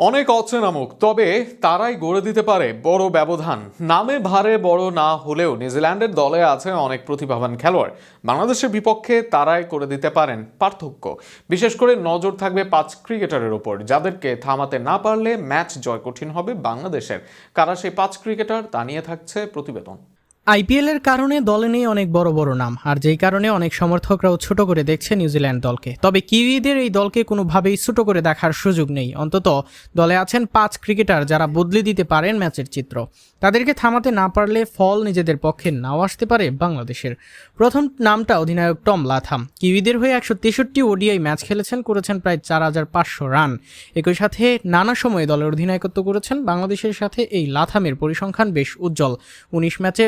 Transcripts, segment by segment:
অনেক অচেনা মুখ, তবে তারাই গড়ে দিতে পারে বড় ব্যবধান। নামে ভারে বড় না হলেও নিউজিল্যান্ডের দলে আছে অনেক প্রতিভাবান খেলোয়াড়। বাংলাদেশের বিপক্ষে তারাই করে দিতে পারেন পার্থক্য। বিশেষ করে নজর থাকবে 5 ক্রিকেটারের ওপর, যাদেরকে থামাতে না পারলে ম্যাচ জয় কঠিন হবে বাংলাদেশের। কারা সেই 5 ক্রিকেটার তা নিয়ে থাকছে প্রতিবেদন। আইপিএল এর কারণে দলে নেই অনেক বড় বড় নাম, আর যেই কারণে অনেক সমর্থকরাও ছোট করে দেখছে নিউজিল্যান্ড দলকে। তবে কিউইদের এই দলকে কোনোভাবেই ছোট করে দেখার সুযোগ নেই। অন্তত দলে আছেন 5 ক্রিকেটার যারা বদলে দিতে পারেন ম্যাচের চিত্র। তাদেরকে থামাতে না পারলে ফল নিজেদের পক্ষে নাও আসতে পারে বাংলাদেশের। প্রথম নামটা অধিনায়ক টম লাথাম। কিউইদের হয়ে 163 ওডিআই ম্যাচ খেলেছেন, করেছেন প্রায় 4500 রান। একই সাথে নানা সময়ে দলের অধিনায়কত্ব করেছেন। বাংলাদেশের সাথে এই লাথামের পরিসংখ্যান বেশ উজ্জ্বল। 19 ম্যাচে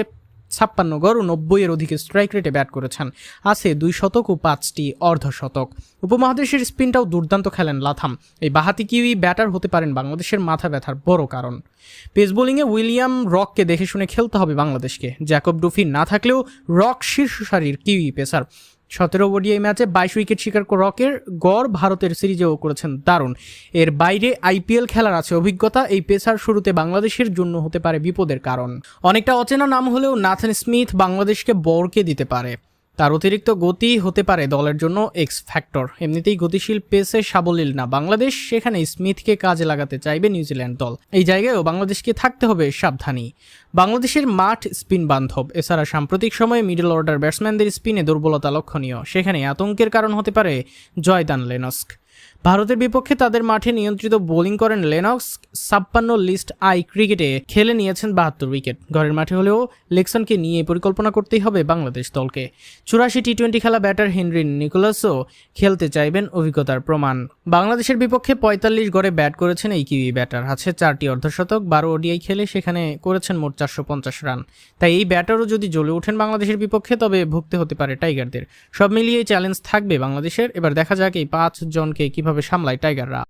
56 গড় ও 90-এর অধিক স্ট্রাইক রেটে ব্যাট করেছেন। আছে 2 শতক ও 5টি অর্ধশতক। উপমহাদেশের স্পিনটাও দুর্দান্ত খেলেন লাথাম। এই বাহাতি কিউই ব্যাটার হতে পারেন বাংলাদেশের মাথা ব্যথার বড় কারণ। পেস বোলিংয়ে উইলিয়াম রককে দেখে শুনে খেলতে হবে বাংলাদেশকে। জ্যাকব ডুফি না থাকলেও রক শীর্ষ সারির কিউই পেসার। 17 ওডিআই ম্যাচে 22 উইকেট শিকার রকের গড় ভারতের সিরিজেও করেছেন দারুণ। এর বাইরে আইপিএল খেলার আছে অভিজ্ঞতা। এই পেসার শুরুতে বাংলাদেশের জন্য হতে পারে বিপদের কারণ। অনেকটা অচেনা নাম হলেও নাথান স্মিথ বাংলাদেশকে বরকে দিতে পারে। তার অতিরিক্ত গতি হতে পারে দলের জন্য এক্স ফ্যাক্টর। এমনিতেই গতিশীল পেসে সাবলীল না বাংলাদেশ, সেখানে স্মিথকে কাজে লাগাতে চাইবে নিউজিল্যান্ড দল। এই জায়গায়ও বাংলাদেশকে থাকতে হবে সাবধানী। বাংলাদেশের মাঠ স্পিন বান্ধব। এছাড়া সাম্প্রতিক সময়ে মিডল অর্ডার ব্যাটসম্যানদের স্পিনে দুর্বলতা লক্ষণীয়। সেখানে আতঙ্কের কারণ হতে পারে জয়দান লেনস্ক। ভারতের বিপক্ষে তাদের মাঠে নিয়ন্ত্রিত বোলিং করেন লেনক্স। 56 লিস্ট আই ক্রিকেটে খেলে নিয়েছেন 72 উইকেট। ঘরের মাঠে হলেও লেকসনকে নিয়ে পরিকল্পনা করতেই হবে বাংলাদেশ দলকে। 84 টি-20 খেলা ব্যাটার হেনরি নিকোলাসও খেলতে চাইবেন অভিজ্ঞতার প্রমাণ। বাংলাদেশের বিপক্ষে 45 গড়ে ব্যাট করেছেন এই কিউই ব্যাটার। আছে 4টি অর্ধশতক, 12 ওডিআই খেলে সেখানে করেছেন মোট 450 রান। তাই এই ব্যাটারও যদি জ্বলে ওঠেন বাংলাদেশের বিপক্ষে, তবে ভুগতে হতে পারে টাইগারদের। সব মিলিয়ে চ্যালেঞ্জ থাকবে বাংলাদেশের। এবার দেখা যাক এই 5 জনকে কিভাবে সামলায় টাইগাররা।